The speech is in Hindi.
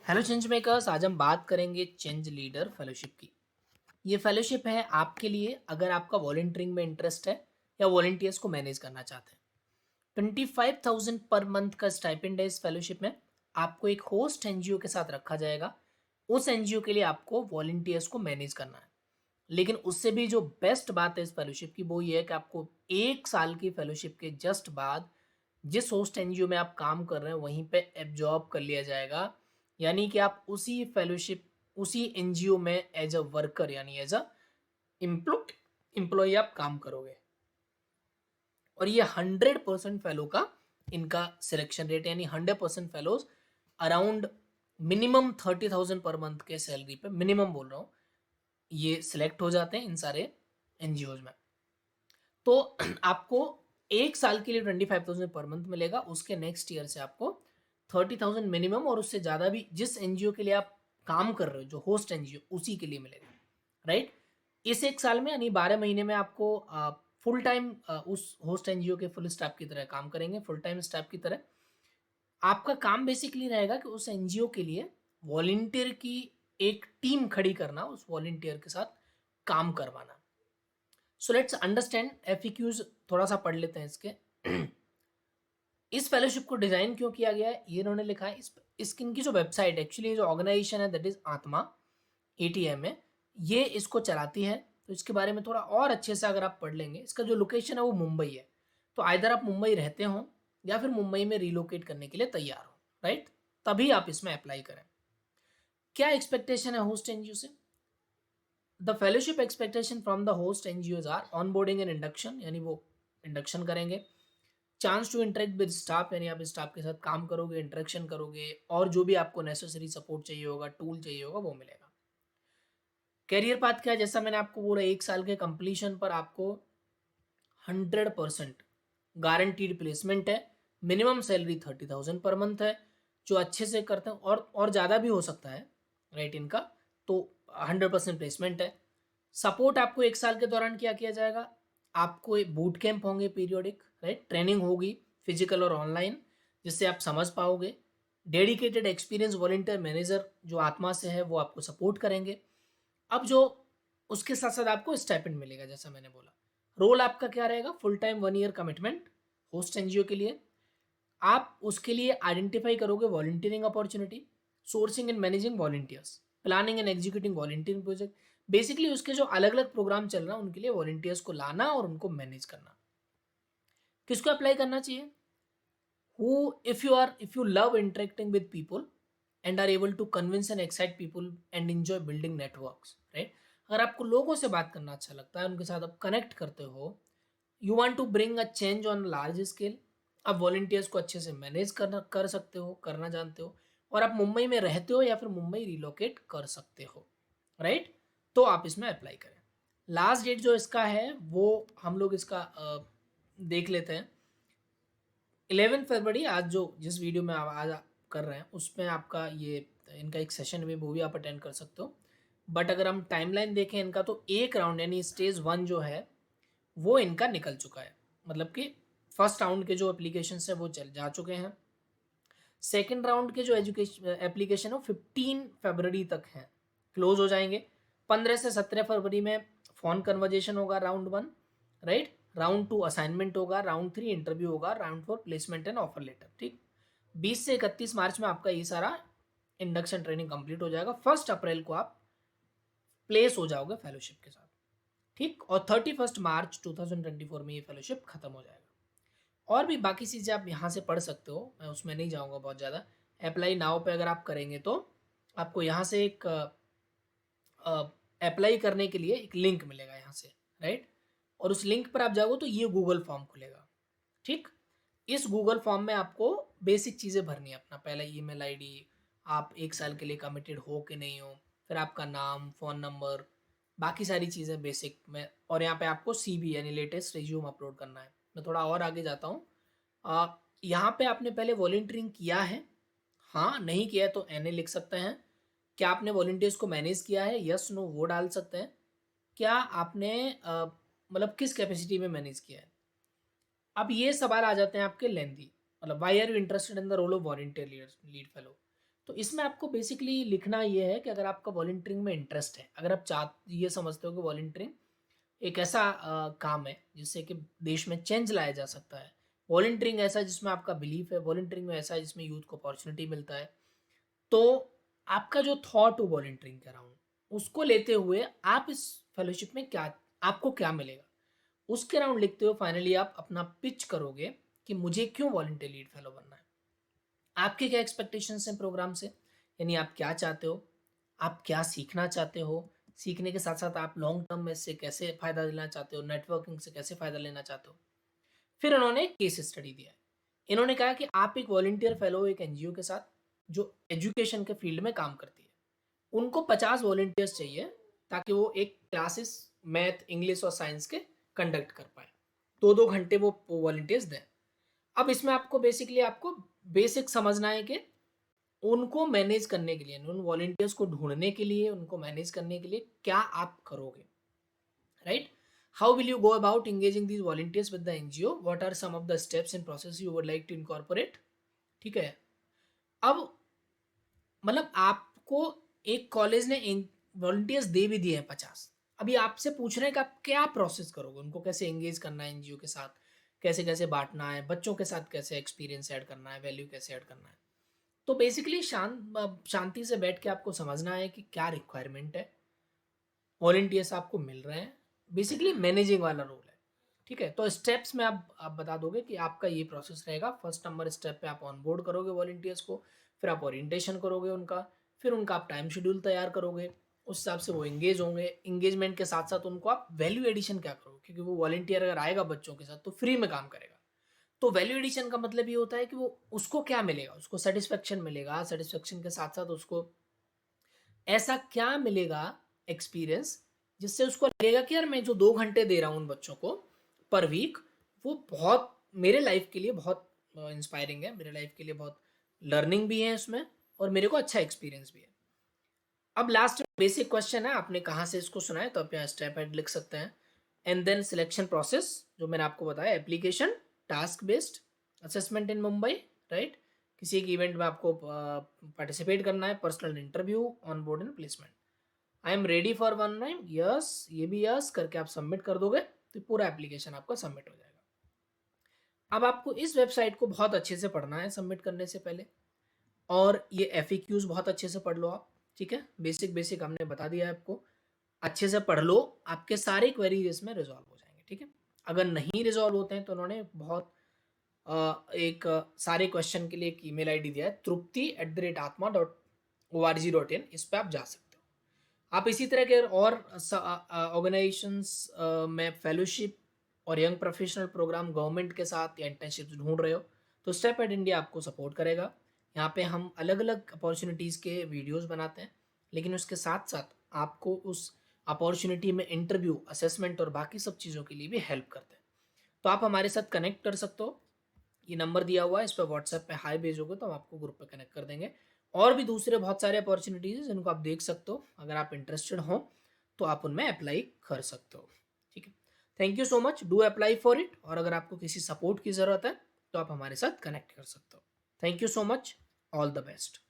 हेलो चेंज मेकर्स, आज हम बात करेंगे चेंज लीडर फेलोशिप की। ये फेलोशिप है आपके लिए अगर आपका वॉलंटियरिंग में इंटरेस्ट है या वॉलंटियर्स को मैनेज करना चाहते हैं। 25,000 पर मंथ का स्टाइपेंड है इस फेलोशिप में। आपको एक होस्ट एनजीओ के साथ रखा जाएगा। उस एनजीओ के लिए आपको वॉलंटियर्स को मैनेज करना है। लेकिन उससे भी जो बेस्ट बात है इस फेलोशिप की वो ये है कि आपको 1 साल की फेलोशिप के जस्ट बाद जिस होस्ट एनजीओ में आप काम कर रहे हैं वहीं पे एब्जॉर्ब कर लिया जाएगा। यानी कि आप उसी फेलोशिप उसी एनजीओ में एज अ वर्कर यानी एज अ एम्प्लॉय आप काम करोगे। और ये 100% फेलो का इनका सिलेक्शन रेट यानी 100% fellows around minimum 30,000 per month के सैलरी पे, मिनिमम बोल रहा हूँ, ये सिलेक्ट हो जाते हैं इन सारे एनजीओज में। तो आपको 1 साल के लिए 25,000 पर मंथ मिलेगा। उसके नेक्स्ट ईयर से आपको 30,000 मिनिमम और उससे ज़्यादा भी जिस एनजीओ के लिए आप काम कर रहे हो, जो होस्ट एनजीओ, उसी के लिए मिलेगा। राइट। इस 1 साल में यानी 12 महीने में आपको फुल टाइम उस होस्ट एनजीओ के फुल स्टाफ की तरह काम करेंगे, फुल टाइम स्टाफ की तरह। आपका काम बेसिकली रहेगा कि उस एनजीओ के लिए वॉलंटियर की एक टीम खड़ी करना, उस वॉलंटियर के साथ काम करवाना। सो लेट्स अंडरस्टैंड एफएक्यूज, थोड़ा सा पढ़ लेते हैं इसके। इस फेलोशिप को डिजाइन क्यों किया गया है ये इन्होंने लिखा है। इसकी इनकी जो वेबसाइट, एक्चुअली जो ऑर्गेनाइजेशन है दैट इज आत्मा एटीएम है, ये इसको चलाती है। तो इसके बारे में थोड़ा और अच्छे से अगर आप पढ़ लेंगे, इसका जो लोकेशन है वो मुंबई है। तो आइदर आप मुंबई रहते हो या फिर मुंबई में रिलोकेट करने के लिए तैयार हो, राइट, तभी आप इसमें अप्लाई करें। क्या एक्सपेक्टेशन है होस्ट एनजीओ से? The fellowship expectation from the host NGOs are onboarding and induction, यानी वो इंडक्शन करेंगे। Chance to interact with staff, यानी आप स्टाफ के साथ काम करोगे, इंटरेक्शन करोगे, और जो भी आपको नेसेसरी सपोर्ट चाहिए होगा, टूल चाहिए होगा, वो मिलेगा। कैरियर पाथ क्या है? जैसा मैंने आपको बोला, 1 साल के कंप्लीशन पर आपको 100% गारंटीड प्लेसमेंट है। मिनिमम सैलरी 30,000 पर मंथ है। जो अच्छे से करते हैं और ज़्यादा भी हो सकता है, राइट, इनका तो 100% प्लेसमेंट है। सपोर्ट आपको 1 साल के दौरान क्या किया जाएगा? आपको बूट कैंप होंगे पीरियोडिक, राइट, ट्रेनिंग होगी फिजिकल और ऑनलाइन, जिससे आप समझ पाओगे। डेडिकेटेड एक्सपीरियंस वॉलंटियर मैनेजर जो आत्मा से है वो आपको सपोर्ट करेंगे। अब जो उसके साथ साथ आपको स्टाइपेंड मिलेगा, जैसा मैंने बोला। रोल आपका क्या रहेगा? Full time 1 year commitment host NGO के लिए। आप उसके लिए आइडेंटिफाई करोगे volunteering opportunity, sourcing and managing volunteers, planning and executing volunteering project. Basically उसके जो अलग अलग प्रोग्राम चल रहा है उनके लिए वॉलंटियर्स को लाना और उनको मैनेज करना। किसको अप्लाई करना चाहिए? who if you love interacting with people and are able to convince and excite people and enjoy building networks, right? अगर आपको लोगों से बात करना अच्छा लगता है, उनके साथ आप कनेक्ट करते हो, you want to bring a change on large scale, आप वॉलंटियर्स को अच्छे से मैनेज कर सकते हो, करना जानते हो, और आप मुंबई में रहते हो या फिर मुंबई रिलोकेट कर सकते हो, राइट, तो आप इसमें अप्लाई करें। लास्ट डेट जो इसका है वो हम लोग इसका देख लेते हैं। 11 फरवरी, आज जो जिस वीडियो में आप आज कर रहे हैं उसमें आपका ये इनका एक सेशन में वो भी आप अटेंड कर सकते हो। बट अगर हम टाइमलाइन देखें इनका, तो एक राउंड यानी स्टेज 1 जो है वो इनका निकल चुका है। मतलब कि फर्स्ट राउंड के जो एप्लीकेशन है वो चल जा चुके हैं। सेकेंड राउंड के जो एजुकेशन एप्लीकेशन है 15 फरवरी तक हैं, क्लोज हो जाएंगे। 15 से 17 फरवरी में फोन कन्वर्जेशन होगा राउंड 1, राइट। राउंड 2 असाइनमेंट होगा, राउंड 3 इंटरव्यू होगा, round 4 placement and offer letter, ठीक। 20 से 31 मार्च में आपका ये सारा इंडक्शन ट्रेनिंग कंप्लीट हो जाएगा। 1 अप्रैल को आप प्लेस हो जाओगे फेलोशिप के साथ, ठीक। और 31 मार्च 2024 में ये फेलोशिप खत्म हो जाएगा। और भी बाकी चीज़ें आप यहाँ से पढ़ सकते हो, मैं उसमें नहीं जाऊँगा बहुत ज़्यादा। अप्लाई नाउ पे अगर आप करेंगे तो आपको यहाँ से एक अप्लाई करने के लिए एक लिंक मिलेगा यहाँ से, राइट। और उस लिंक पर आप जाओगे तो ये गूगल फॉर्म खुलेगा, ठीक। इस गूगल फॉर्म में आपको बेसिक चीज़ें भरनी है। अपना पहला ईमेल आईडी, आप 1 साल के लिए कमिटेड हो कि नहीं हो, फिर आपका नाम, फ़ोन नंबर, बाकी सारी चीज़ें बेसिक में। और यहाँ पे आपको सीवी यानी लेटेस्ट रिज्यूम अपलोड करना है। मैं थोड़ा और आगे जाता हूँ। यहाँ पे आपने पहले वॉलंटियरिंग किया है? हाँ, नहीं किया है तो एनए लिख सकते हैं। क्या आपने वॉलंटियर्स को मैनेज किया है? यस नो वो डाल सकते हैं। क्या आपने मतलब किस कैपेसिटी में मैनेज किया है? अब ये सवाल आ जाते हैं आपके लेंदी, मतलब why are you interested in the role of volunteer lead fellow. तो इसमें आपको बेसिकली लिखना ये है कि अगर आपका वॉलंटियरिंग में इंटरेस्ट है, अगर आप ये समझते हो कि वॉलंटियरिंग एक ऐसा काम है जिससे कि देश में चेंज लाया जा सकता है, वॉलंटियरिंग ऐसा जिसमें आपका बिलीफ है, वॉलंटियरिंग में ऐसा है जिसमें यूथ को अपॉर्चुनिटी मिलता है, तो आपका जो थॉट हो वॉलंटियरिंग के अराउंड, उसको लेते हुए आप इस फेलोशिप में क्या, आपको क्या मिलेगा, उसके अराउंड लिखते हुए फाइनली आप अपना पिच करोगे कि मुझे क्यों वॉलंटियर लीड फेलो बनना है, आपके क्या एक्सपेक्टेशंस हैं प्रोग्राम से, यानी आप क्या चाहते हो, आप क्या सीखना चाहते हो, सीखने के साथ साथ आप लॉन्ग टर्म में इससे कैसे फ़ायदा लेना चाहते हो, नेटवर्किंग से कैसे फ़ायदा लेना चाहते हो। फिर इन्होंने केस स्टडी दिया है। इन्होंने कहा कि आप एक वॉलंटियर फेलो एक एनजीओ के साथ जो एजुकेशन के फील्ड में काम करती है, उनको 50 वॉलंटियर्स चाहिए ताकि वो एक क्लासेस मैथ, इंग्लिश और साइंस के कंडक्ट कर पाए। 2-2 घंटे वो वॉलंटियर्स दें। अब इसमें आपको बेसिकली आपको बेसिक समझना है कि उनको मैनेज करने के लिए, उन वॉलंटियर्स को ढूँढने के लिए, उनको मैनेज करने के लिए क्या आप करोगे, right? How will you go about engaging these volunteers with the NGO? What are some of the steps and process you would like to incorporate? ठीक है। अब मतलब आपको एक कॉलेज ने वॉलंटियर्स दे भी दिए हैं 50। अभी आपसे पूछ रहे हैं कि आप क्या प्रोसेस करोगे, उनको कैसे एंगेज करना है एनजीओ के साथ, कैसे कैसे बांटना है, बच्चों के साथ कैसे एक्सपीरियंस ऐड करना है, वैल्यू कैसे ऐड करना है। तो बेसिकली शांति से बैठ के आपको समझना है कि क्या रिक्वायरमेंट है, वॉलंटियर्स आपको मिल रहे हैं, बेसिकली मैनेजिंग वाला रोल है। ठीक है, तो स्टेप्स में आप बता दोगे कि आपका ये प्रोसेस रहेगा। फर्स्ट नंबर स्टेप पे आप ऑनबोर्ड करोगे वॉलंटियर्स को, फिर आप ओरिएंटेशन करोगे उनका, फिर उनका आप टाइम शेड्यूल तैयार करोगे, उस हिसाब से वो एंगेज होंगे। एंगेजमेंट के साथ साथ उनको आप वैल्यू एडिशन क्या करोगे, क्योंकि वो वॉलंटियर अगर आएगा बच्चों के साथ तो फ्री में काम करेगा। तो वैल्यू एडिशन का मतलब ये होता है कि वो उसको क्या मिलेगा, उसको सेटिस्फेक्शन मिलेगा, सेटिस्फेक्शन के साथ साथ उसको ऐसा क्या मिलेगा एक्सपीरियंस जिससे उसको लगेगा कि यार मैं जो 2 घंटे दे रहा हूँ उन बच्चों को पर वीक, वो बहुत मेरे लाइफ के लिए बहुत इंस्पायरिंग है, मेरे लाइफ के लिए बहुत लर्निंग भी है उसमें, और मेरे को अच्छा एक्सपीरियंस भी है। अब लास्ट बेसिक क्वेश्चन है, आपने कहाँ से इसको सुना है, तो आप यहाँ स्टेप हेड लिख सकते हैं। एंड देन सिलेक्शन प्रोसेस जो मैंने आपको बताया, application, task based assessment in Mumbai, right? किसी एक इवेंट में आपको पार्टिसिपेट करना है, personal interview, on board and placement. I am ready for one time, yes, ये भी यस करके आप सबमिट कर दोगे तो पूरा एप्लीकेशन आपका सबमिट हो जाएगा। अब आपको इस वेबसाइट को बहुत अच्छे से पढ़ना है सबमिट करने से पहले, और ये एफएक्यूज बहुत अच्छे से पढ़ लो आप। ठीक है, बेसिक बेसिक हमने बता दिया है आपको, अच्छे से पढ़ लो, आपके सारे क्वेरीज इसमें रिजॉल्व हो जाएंगे। ठीक है, अगर नहीं रिजॉल्व होते हैं तो उन्होंने बहुत एक सारे क्वेश्चन के लिए एक ईमेल आईडी दिया है, trupti@atma.org.in, इस पर आप जा सकते हो। आप इसी तरह के और ऑर्गेनाइजेशंस में फेलोशिप और यंग प्रोफेशनल प्रोग्राम गवर्नमेंट के साथ या इंटर्नशिप ढूंढ रहे हो तो स्टेप एड इंडिया आपको सपोर्ट करेगा। यहाँ पे हम अलग अलग अपॉर्चुनिटीज़ के वीडियोस बनाते हैं, लेकिन उसके साथ साथ आपको उस अपॉर्चुनिटी में इंटरव्यू, असेसमेंट और बाकी सब चीज़ों के लिए भी हेल्प करते हैं। तो आप हमारे साथ कनेक्ट कर सकते हो, ये नंबर दिया हुआ है, इस पर व्हाट्सएप पे हाई भेजोगे तो हम आपको ग्रुप पे कनेक्ट कर देंगे। और भी दूसरे बहुत सारे अपॉर्चुनिटीज़ जिनको आप देख सकते हो, अगर आप इंटरेस्टेड हो तो आप उनमें अप्लाई कर सकते हो। ठीक है, thank you so much, do apply for it. और अगर आपको किसी सपोर्ट की ज़रूरत है तो आप हमारे साथ कनेक्ट कर सकते हो। Thank you so much, all the best.